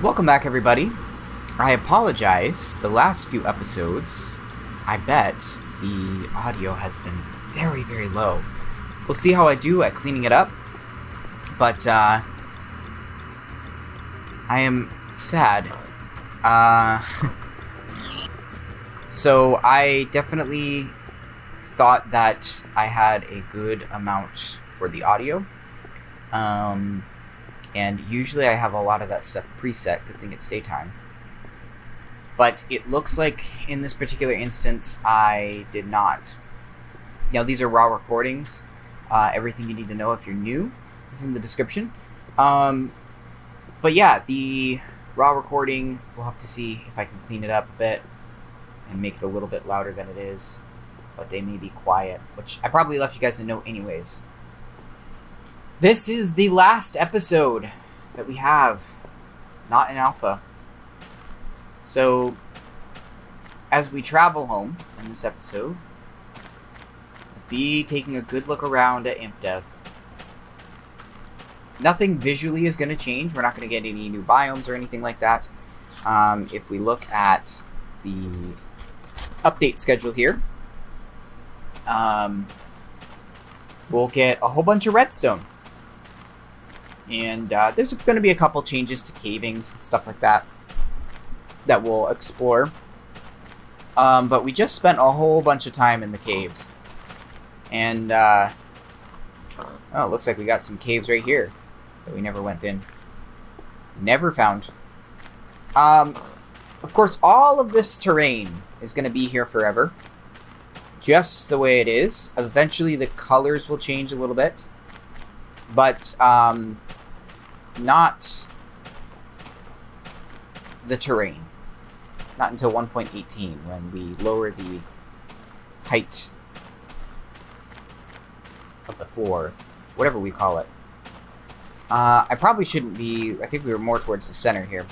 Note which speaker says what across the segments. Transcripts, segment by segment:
Speaker 1: Welcome back, everybody. I apologize. The last few episodes, I bet the audio has been very, very low. We'll see how I do at cleaning it up. But, I am sad. So I definitely thought that I had a good amount for the audio. And usually I have a lot of that stuff preset. Good thing it's daytime. But it looks like in this particular instance, I did not. Now, these are raw recordings. Everything you need to know if you're new is in the description. But yeah, the raw recording, we'll have to see if I can clean it up a bit and make it a little bit louder than it is. But they may be quiet, which I probably left you guys to know anyways. This is the last episode that we have, not in alpha. So, as we travel home in this episode, we'll be taking a good look around at Infdev. Nothing visually is going to change. We're not going to get any new biomes or anything like that. If we look at the update schedule here, we'll get a whole bunch of redstone. And there's going to be a couple changes to cavings and stuff like that we'll explore. But we just spent a whole bunch of time in the caves. And, it looks like we got some caves right here that we never went in. Never found. Of course, all of this terrain is going to be here forever. Just the way it is. Eventually the colors will change a little bit. But, not the terrain. Not until 1.18 when we lower the height of the floor. Whatever we call it. I probably shouldn't be... I think we were more towards the center here.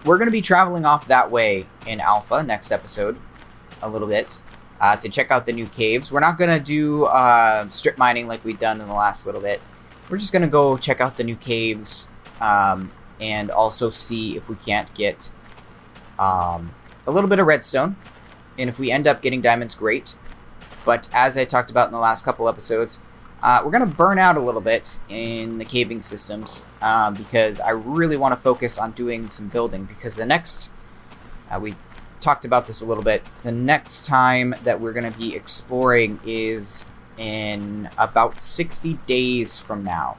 Speaker 1: We're going to be traveling off that way in Alpha next episode. A little bit. To check out the new caves. We're not going to do strip mining like we've done in the last little bit. We're just going to go check out the new caves, and also see if we can't get a little bit of redstone. And if we end up getting diamonds, great. But as I talked about in the last couple episodes, we're going to burn out a little bit in the caving systems, because I really want to focus on doing some building. Because the next, we talked about this a little bit, the next time that we're going to be exploring is in about 60 days from now.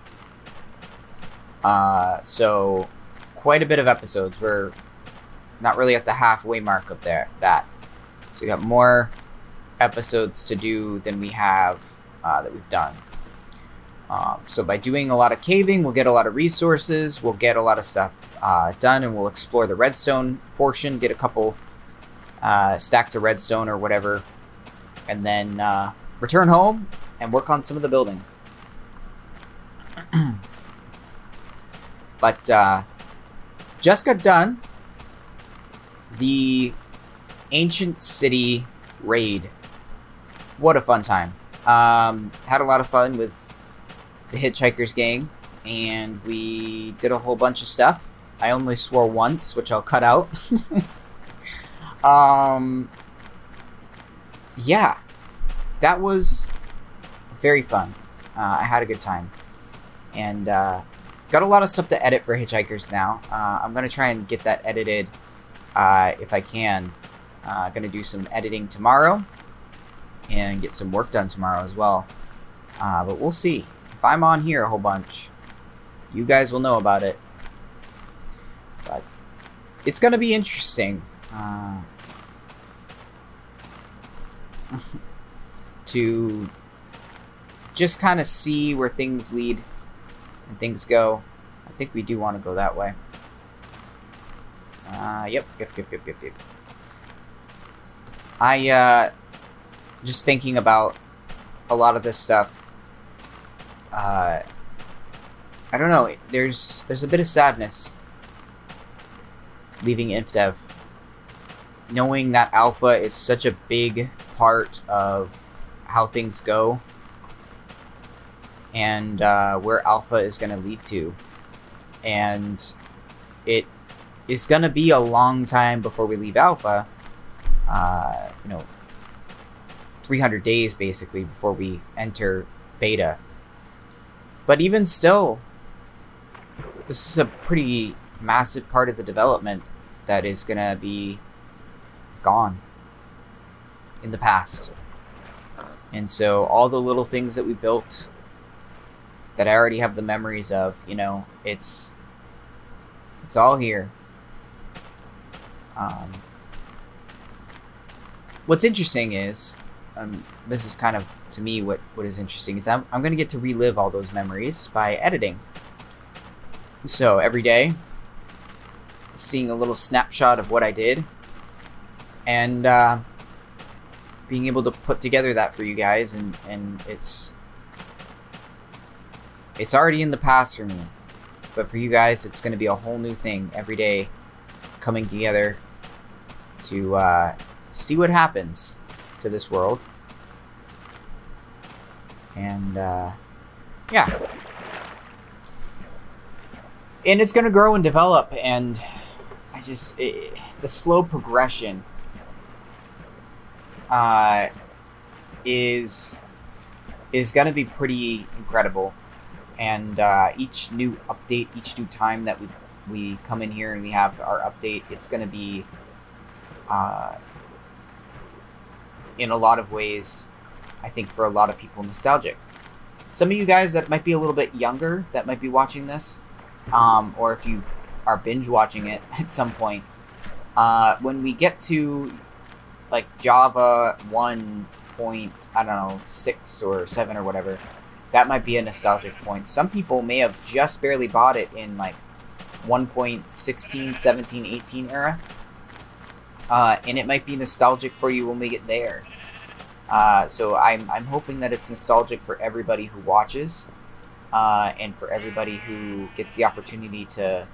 Speaker 1: So quite a bit of episodes. We're not really at the halfway mark of that. So we got more episodes to do than we have that we've done. So by doing a lot of caving, we'll get a lot of resources, we'll get a lot of stuff done, and we'll explore the redstone portion, get a couple stacks of redstone or whatever, and then return home and work on some of the building. But just got done the Ancient City raid. What a fun time. Had a lot of fun with the Hitchhikers gang, and we did a whole bunch of stuff. I only swore once, which I'll cut out. Yeah. That was very fun. I had a good time. And got a lot of stuff to edit for Hitchhikers now. I'm going to try and get that edited if I can. Going to do some editing tomorrow and get some work done tomorrow as well. But we'll see. If I'm on here a whole bunch, you guys will know about it. But it's going to be interesting. To just kind of see where things lead and things go. I think we do want to go that way. Yep. I, just thinking about a lot of this stuff. I don't know. There's a bit of sadness leaving Infdev. Knowing that Alpha is such a big part of how things go. And where Alpha is going to lead to. And it is going to be a long time before we leave Alpha. 300 days basically before we enter Beta. But even still, this is a pretty massive part of the development that is going to be gone in the past. And so all the little things that we built that I already have the memories of, it's all here. What's interesting is, this is kind of, to me, what is interesting is I'm going to get to relive all those memories by editing. So every day, seeing a little snapshot of what I did, and being able to put together that for you guys, and it's already in the past for me, but for you guys, it's going to be a whole new thing every day, coming together to see what happens to this world. And yeah, and it's going to grow and develop, and the slow progression is going to be pretty incredible. And each new update, each new time that we come in here and we have our update, it's going to be in a lot of ways, I think, for a lot of people, nostalgic. Some of you guys that might be a little bit younger that might be watching this, or if you are binge watching it at some point, when we get to like Java 1.6 or 7 or whatever, that might be a nostalgic point. Some people may have just barely bought it in like 1.16, 17, 18 era, and it might be nostalgic for you when we get there. So I'm hoping that it's nostalgic for everybody who watches, and for everybody who gets the opportunity to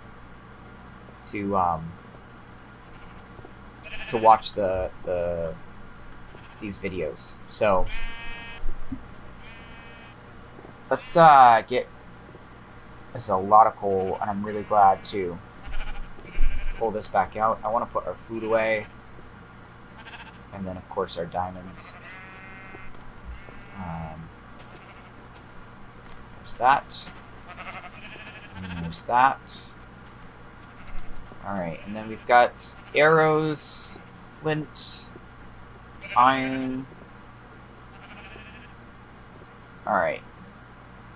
Speaker 1: watch these videos. So let's get. This is a lot of coal, and I'm really glad to pull this back out. I want to put our food away, and then of course our diamonds. There's that. And there's that. Alright, and then we've got arrows, flint, iron. Alright.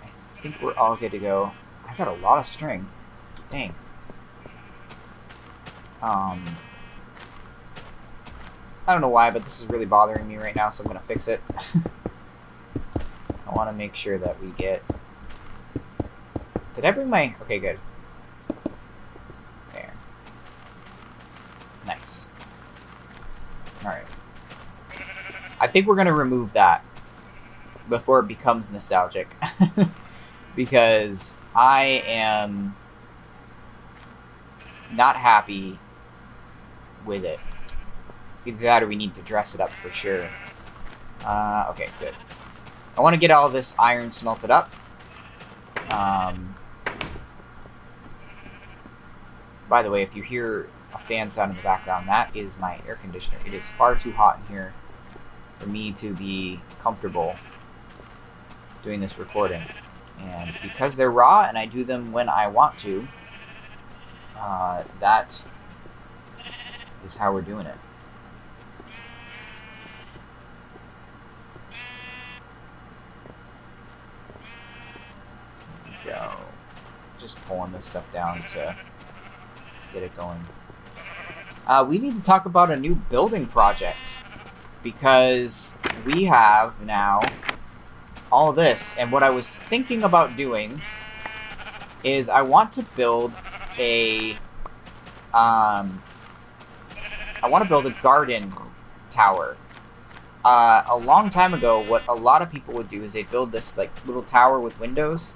Speaker 1: I think we're all good to go. I got a lot of string. Dang. I don't know why, but this is really bothering me right now, so I'm going to fix it. I want to make sure that we get... Did I bring my... Okay, good. There. Nice. Alright. I think we're going to remove that before it becomes nostalgic. Because I am not happy with it. Either that or we need to dress it up for sure. Okay, good. I want to get all this iron smelted up. By the way, if you hear a fan sound in the background, that is my air conditioner. It is far too hot in here for me to be comfortable doing this recording. And because they're raw and I do them when I want to, that is how we're doing it. There we go. Just pulling this stuff down to get it going. We need to talk about a new building project, because we have now all this, and what I was thinking about doing is I want to build a garden tower. A long time ago, what a lot of people would do is they build this like little tower with windows,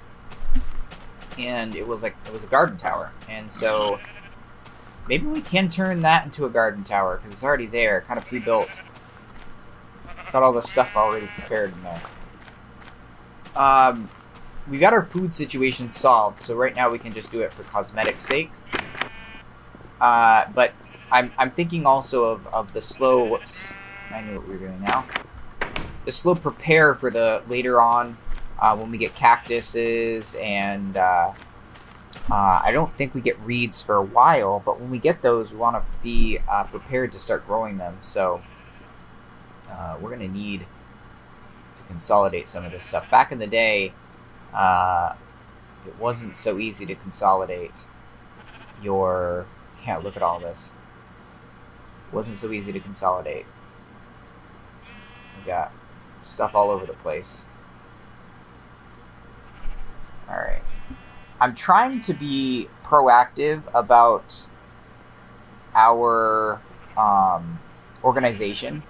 Speaker 1: and it was a garden tower. And so maybe we can turn that into a garden tower, because it's already there, kind of pre-built. Got all the stuff already prepared in there. We got our food situation solved, so right now we can just do it for cosmetic sake. But I'm thinking also of the slow. Whoops, I knew what we were doing now. The slow prepare for the later on when we get cactuses and I don't think we get reeds for a while. But when we get those, we want to be prepared to start growing them. So we're gonna need to consolidate some of this stuff. Back in the day, it wasn't so easy to consolidate your. Yeah, look at all this. It wasn't so easy to consolidate. We got stuff all over the place. Alright. I'm trying to be proactive about our organization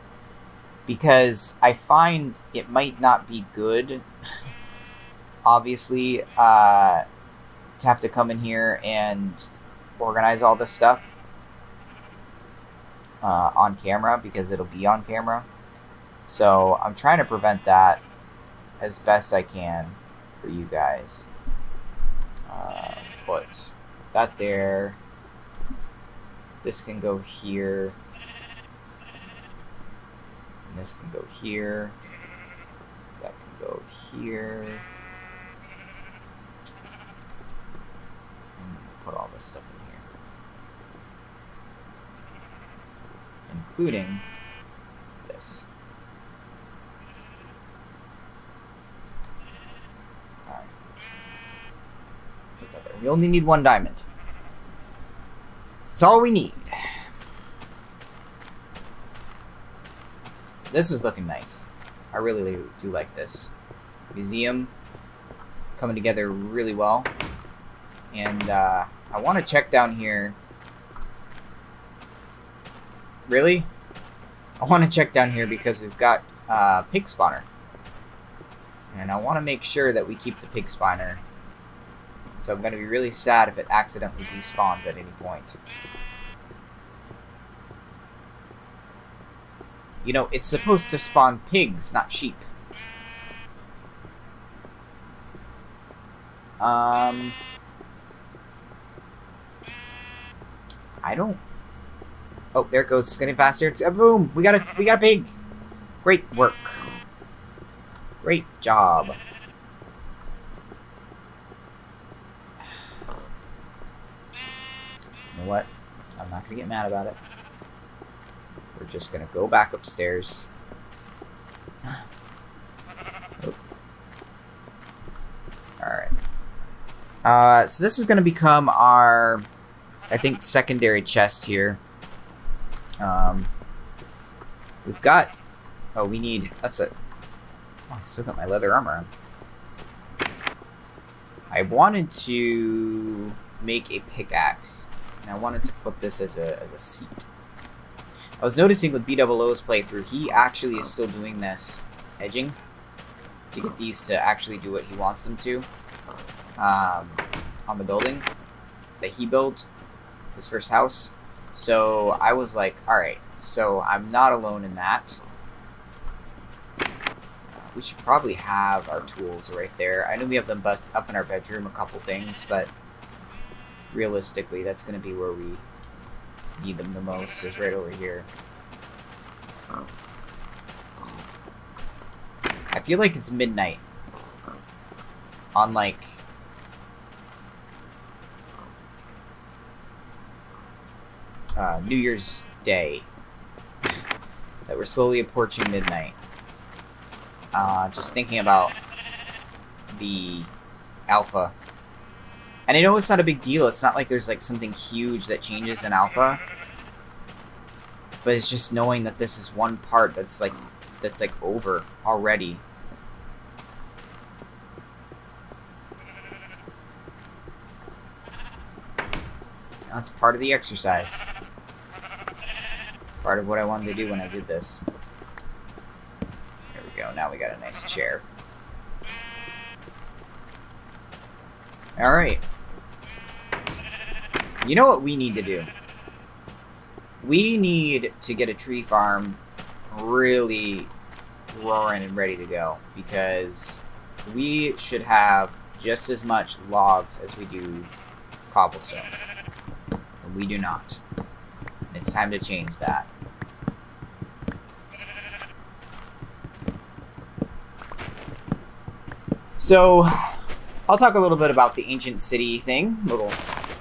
Speaker 1: because I find it might not be good, obviously, to have to come in here and organize all this stuff on camera because it'll be on camera. So I'm trying to prevent that as best I can for you guys. Put that there. This can go here. And this can go here. That can go here. And put all this stuff in here. Including this. Alright. Put that there. We only need 1 diamond. That's all we need. This is looking nice. I really do like this. Museum coming together really well. And I want to check down here. Really? I want to check down here because we've got pig spawner. And I want to make sure that we keep the pig spawner. So I'm going to be really sad if it accidentally despawns at any point. You know, it's supposed to spawn pigs, not sheep. I don't... Oh, there it goes. It's getting faster. It's boom! We got a pig! Great work. Great job. You know what? I'm not gonna get mad about it. We're just gonna go back upstairs. Oh. Alright. So this is gonna become our, I think, secondary chest here. We've got... Oh, we need... That's it. Oh, I still got my leather armor on. I wanted to make a pickaxe. And I wanted to put this as a seat. I was noticing with B00's playthrough, he actually is still doing this edging to get these to actually do what he wants them to on the building that he built, his first house. So I was like, alright, so I'm not alone in that. We should probably have our tools right there. I know we have them up in our bedroom, a couple things, but realistically, that's going to be where we need them the most, is right over here. I feel like it's midnight on, like, New Year's Day, that we're slowly approaching midnight. Just thinking about the alpha. And I know it's not a big deal. It's not like there's like something huge that changes in alpha. But it's just knowing that this is one part that's like over already. That's part of the exercise. Part of what I wanted to do when I did this. There we go. Now we got a nice chair. Alright. You know what we need to do? We need to get a tree farm really roaring and ready to go. Because we should have just as much logs as we do cobblestone. And we do not. It's time to change that. So, I'll talk a little bit about the ancient city thing, a little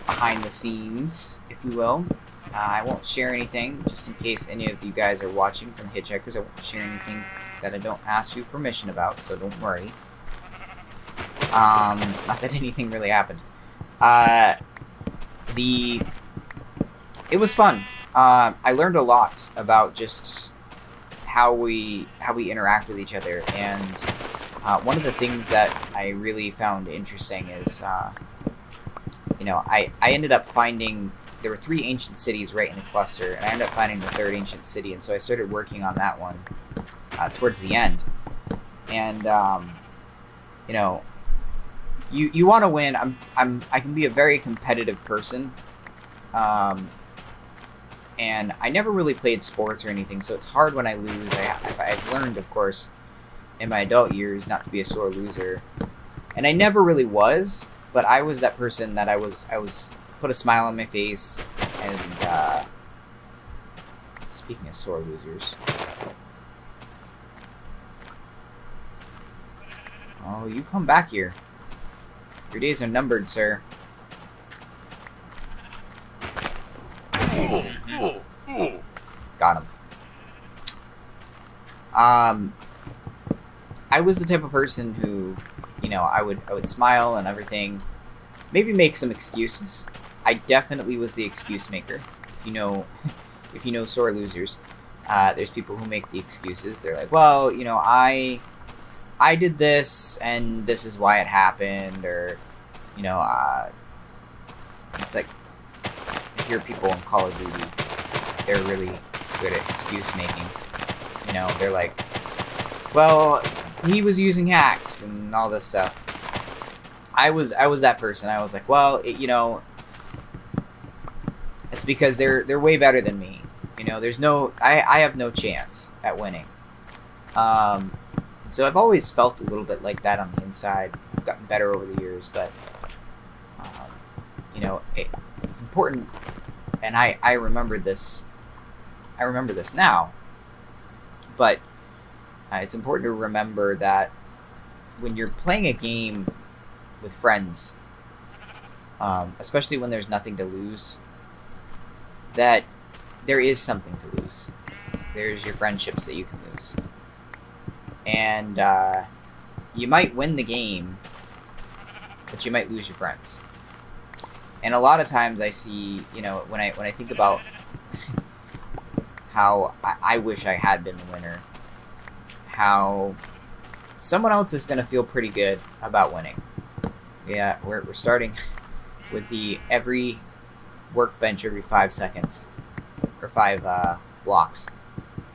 Speaker 1: behind the scenes, if you will. I won't share anything, just in case any of you guys are watching from the Hitchhikers. I won't share anything that I don't ask you permission about, so don't worry. Not that anything really happened. It was fun. I learned a lot about just how we interact with each other, and one of the things that I really found interesting is, I ended up finding there were 3 ancient cities right in the cluster, and I ended up finding the 3rd ancient city, and so I started working on that one towards the end. And you want to win. I can be a very competitive person, and I never really played sports or anything, so it's hard when I lose. I've learned, of course, in my adult years not to be a sore loser, and I never really was. But I was that person that I was put a smile on my face. And speaking of sore losers, oh, you come back here. Your days are numbered, sir. Got him. I was the type of person who, I would smile and everything, maybe make some excuses. I definitely was the excuse maker. If you know sore losers, there's people who make the excuses. They're like, well, I did this and this is why it happened, or it's like I hear people in Call of Duty, they're really good at excuse making. They're like, well, he was using hacks and all this stuff. I was that person. I was like, well, it's because they're way better than me. I have no chance at winning. So I've always felt a little bit like that on the inside. I've gotten better over the years, but it's important, and I remember this. I remember this now, but it's important to remember that when you're playing a game with friends, especially when there's nothing to lose, that there is something to lose. There's your friendships that you can lose. And you might win the game, but you might lose your friends. And a lot of times I see, when I think about how I wish I had been the winner, how someone else is going to feel pretty good about winning. Yeah, we're starting with the every workbench every 5 seconds, or 5 blocks.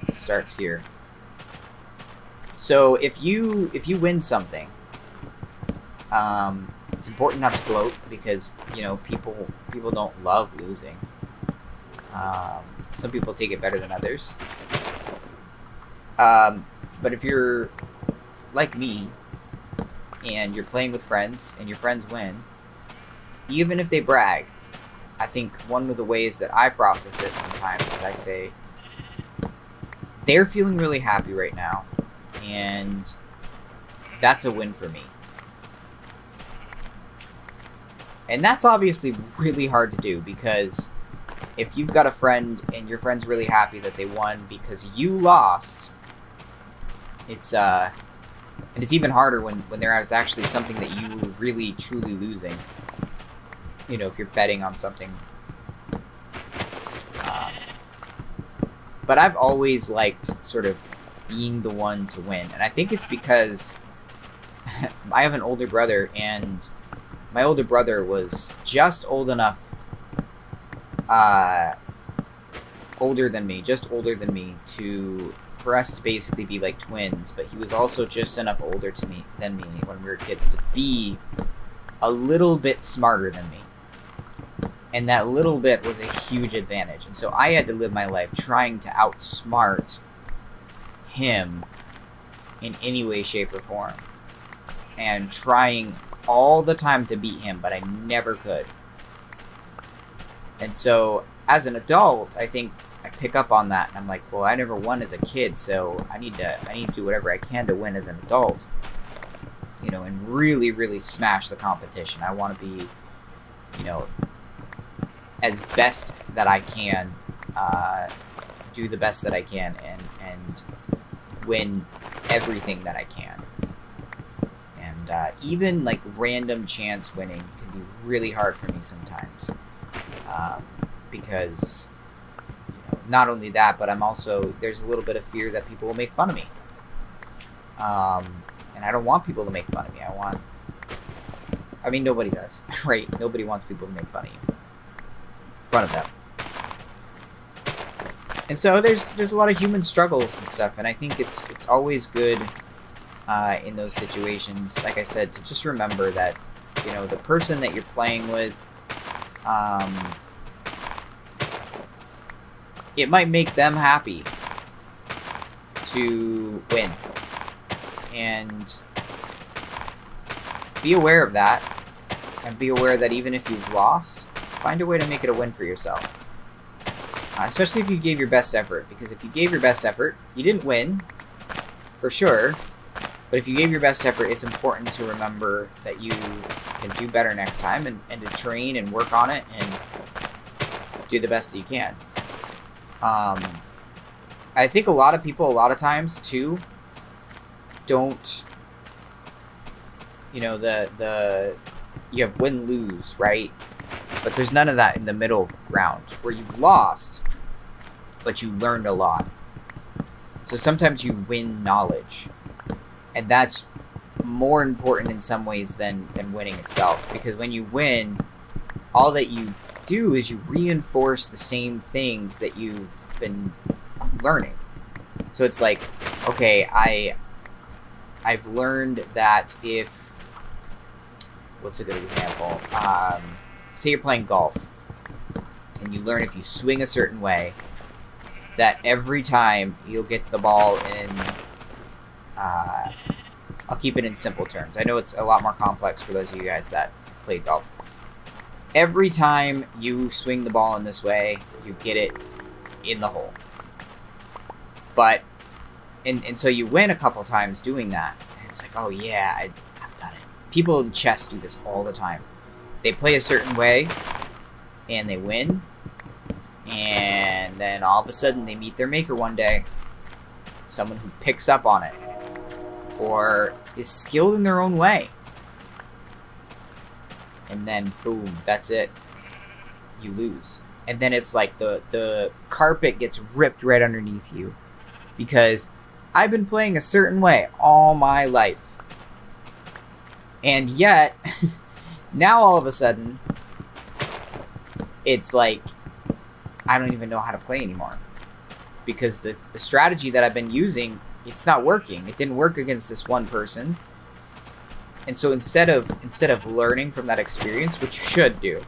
Speaker 1: It starts here. So if you win something, it's important not to gloat, because people don't love losing. Some people take it better than others. But if you're like me, and you're playing with friends, and your friends win, even if they brag, I think one of the ways that I process it sometimes is I say, they're feeling really happy right now, and that's a win for me. And that's obviously really hard to do, because if you've got a friend and your friend's really happy that they won because you lost, and it's even harder when there is actually something that you were really truly losing. If you're betting on something. But I've always liked sort of being the one to win, and I think it's because I have an older brother, and my older brother was just old enough, older than me, for us to basically be like twins, but he was also just enough older than me when we were kids to be a little bit smarter than me. And that little bit was a huge advantage. And so I had to live my life trying to outsmart him in any way, shape, or form. And trying all the time to beat him, but I never could. And so as an adult, I think I pick up on that, and I'm like, well, I never won as a kid, so I need to do whatever I can to win as an adult, you know, and really, really smash the competition. I want to be, you know, as best that I can, do the best that I can, and win everything that I can. And even like random chance winning can be really hard for me sometimes, because, you know, not only that, but there's a little bit of fear that people will make fun of me, and I don't want people to make fun of me. I mean, nobody does, right? Nobody wants people to make fun of you, in front of them. And so there's a lot of human struggles and stuff, and I think it's always good in those situations, like I said, to just remember that, you know, the person that you're playing with, it might make them happy to win, and be aware of that, and be aware that even if you've lost, find a way to make it a win for yourself. Especially if you gave your best effort, because if you gave your best effort, you didn't win, for sure, but if you gave your best effort, it's important to remember that you can do better next time, and to train and work on it, and do the best that you can. I think a lot of people, a lot of times, too, don't, you know, you have win-lose, right? But there's none of that in the middle ground, where you've lost, but you learned a lot. So sometimes you win knowledge, and that's more important in some ways than winning itself, because when you win, all that you do is you reinforce the same things that you've been learning. So it's like, okay, I've learned that if, what's a good example? Say you're playing golf, and you learn if you swing a certain way, that every time you'll get the ball in, I'll keep it in simple terms. I know it's a lot more complex for those of you guys that play golf. Every time you swing the ball in this way, you get it in the hole. But, and so you win a couple times doing that. And it's like, oh yeah, I've done it. People in chess do this all the time. They play a certain way, and they win, and then all of a sudden they meet their maker one day. Someone who picks up on it, or is skilled in their own way. And then, boom, that's it. You lose. And then it's like the carpet gets ripped right underneath you. Because I've been playing a certain way all my life. And yet, now all of a sudden, it's like, I don't even know how to play anymore. Because the strategy that I've been using, it's not working. It didn't work against this one person. And so instead of learning from that experience, which you should do,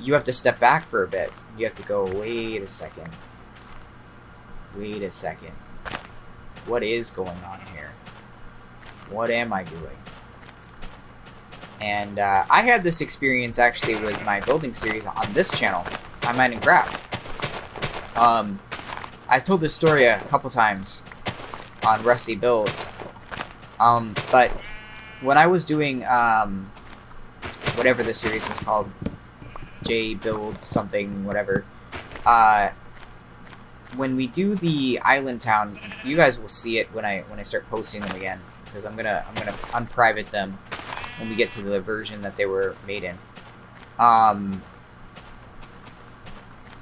Speaker 1: you have to step back for a bit. You have to go, wait a second. What is going on here? What am I doing? And I had this experience actually with my building series on this channel, on Mine and Craft. I've told this story a couple times on Rusty Builds. But when I was doing whatever the series was called, J Build something, whatever, when we do the island town, you guys will see it when I start posting them again, because I'm gonna unprivate them when we get to the version that they were made in.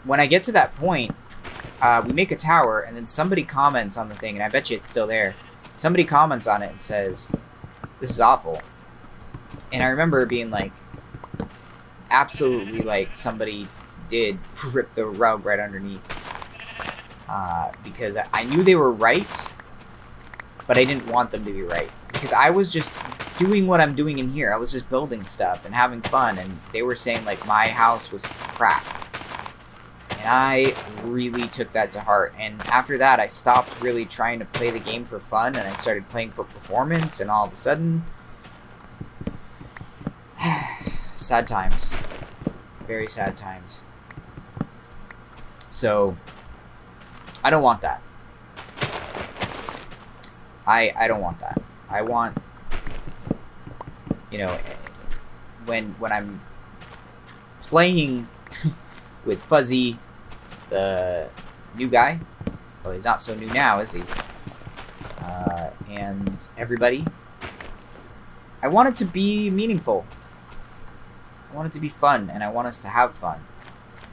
Speaker 1: When I get to that point, we make a tower, and then somebody comments on the thing, and I bet you it's still there. Somebody comments on it and says, "This is awful." And I remember being like, absolutely, like somebody did rip the rug right underneath. Because I knew they were right, but I didn't want them to be right. Because I was just doing what I'm doing in here. I was just building stuff and having fun, and they were saying like my house was crap. And I really took that to heart. And after that, I stopped really trying to play the game for fun, and I started playing for performance, and all of a sudden, sad times. Very sad times. So, I don't want that. I don't want that. I want, you know, when I'm playing with Fuzzy, the new guy. Well, he's not so new now, is he? And everybody. I want it to be meaningful. I want it to be fun, and I want us to have fun.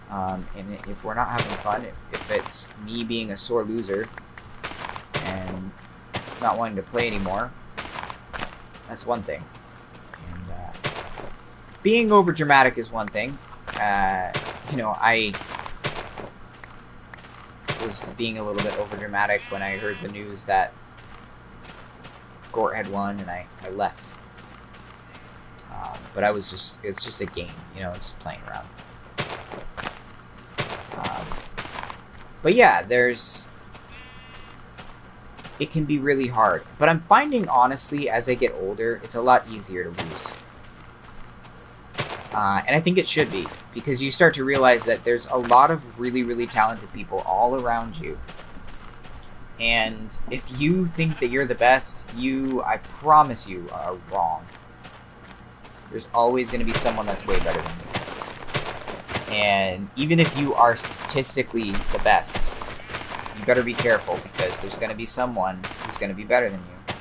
Speaker 1: And if we're not having fun, if it's me being a sore loser and not wanting to play anymore, that's one thing. And being overdramatic is one thing. I was being a little bit overdramatic when I heard the news that Gort had won, and I left. But it's just a game, just playing around. But yeah, it can be really hard. But I'm finding, honestly, as I get older, it's a lot easier to lose. And I think it should be, because you start to realize that there's a lot of really, really talented people all around you. And if you think that you're the best, I promise you, are wrong. There's always going to be someone that's way better than you. And even if you are statistically the best, you better be careful, because there's going to be someone who's going to be better than you.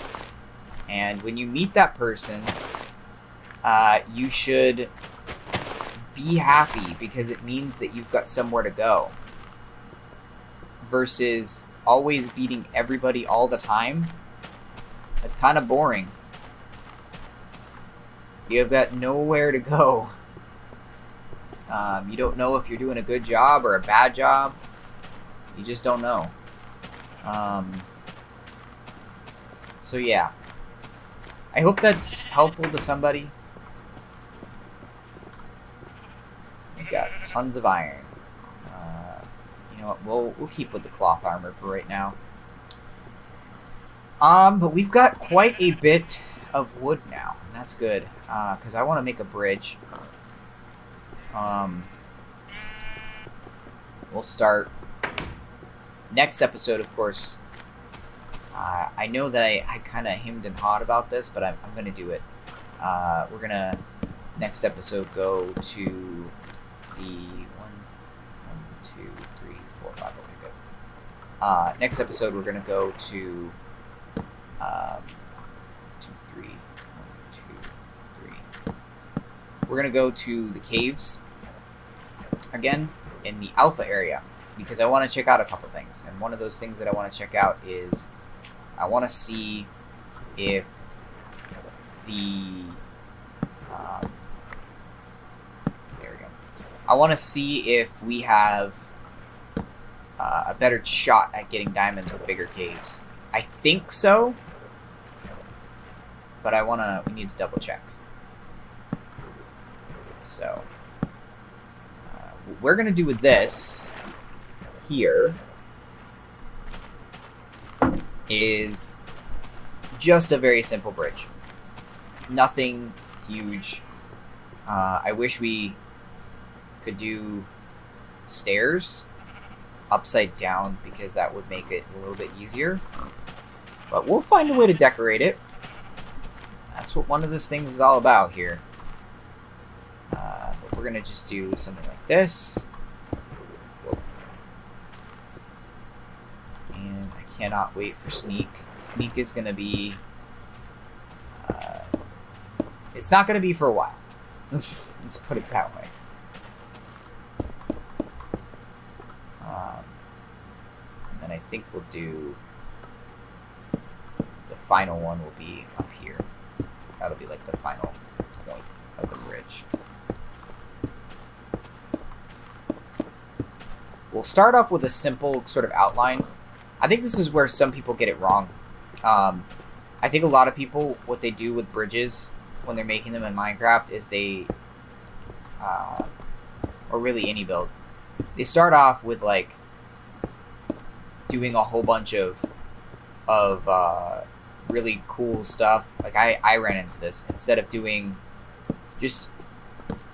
Speaker 1: And when you meet that person, you should be happy, because it means that you've got somewhere to go. Versus always beating everybody all the time. That's kind of boring. You've got nowhere to go. You don't know if you're doing a good job or a bad job. You just don't know. So yeah. I hope that's helpful to somebody. We've got tons of iron. You know what? We'll keep with the cloth armor for right now. But we've got quite a bit of wood now, and that's good. Because I want to make a bridge. We'll start next episode, of course. I know that I kind of hemmed and hawed about this, but I'm going to do it. We're going to, next episode, go to the 1, 2, 3, 4, 5. Okay, good. Next episode, we're going to go to 2, 3, 1, 2, 3. We're going to go to the caves again in the alpha area, because I want to check out a couple things. And one of those things that I want to check out is I want to see if the there we go. I want to see if we have a better shot at getting diamonds with bigger caves. I think so, but we need to double check. So what we're gonna do with this here is just a very simple bridge. Nothing huge. I wish we could do stairs upside down, because that would make it a little bit easier. But we'll find a way to decorate it. That's what one of those things is all about here. But we're going to just do something like this. And I cannot wait for Sneak. Sneak is going to be... it's not going to be for a while. Let's put it that way. And then I think we'll do... the final one will be up here. That'll be like the final point of the bridge. We'll start off with a simple sort of outline. I think this is where some people get it wrong. I think a lot of people, what they do with bridges when they're making them in Minecraft is they, or really any build, they start off with like doing a whole bunch of really cool stuff. Like I ran into this. Instead of doing just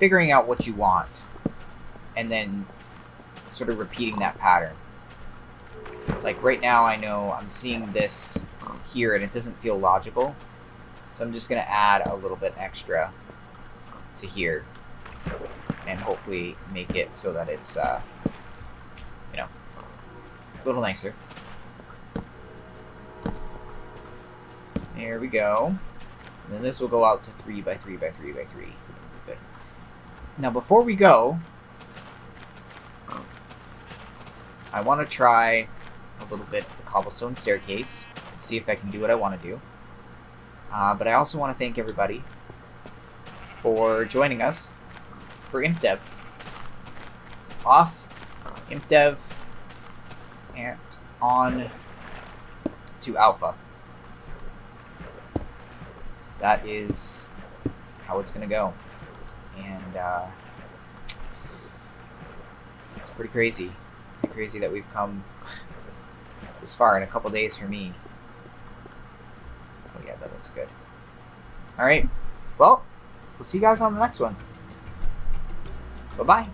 Speaker 1: figuring out what you want, and then sort of repeating that pattern. Like right now, I know I'm seeing this here, and it doesn't feel logical, so I'm just going to add a little bit extra to here, and hopefully make it so that it's, you know, a little nicer. There we go. And then this will go out to 3 by 3 by 3 by 3. Good. Now before we go, I want to try a little bit of the cobblestone staircase and see if I can do what I want to do. But I also want to thank everybody for joining us for Infdev. Off Infdev and on to Alpha. That is how it's going to go. And it's pretty crazy. Pretty crazy that we've come this far in a couple days for me. Oh yeah, that looks good. Alright, well, we'll see you guys on the next one. Bye-bye.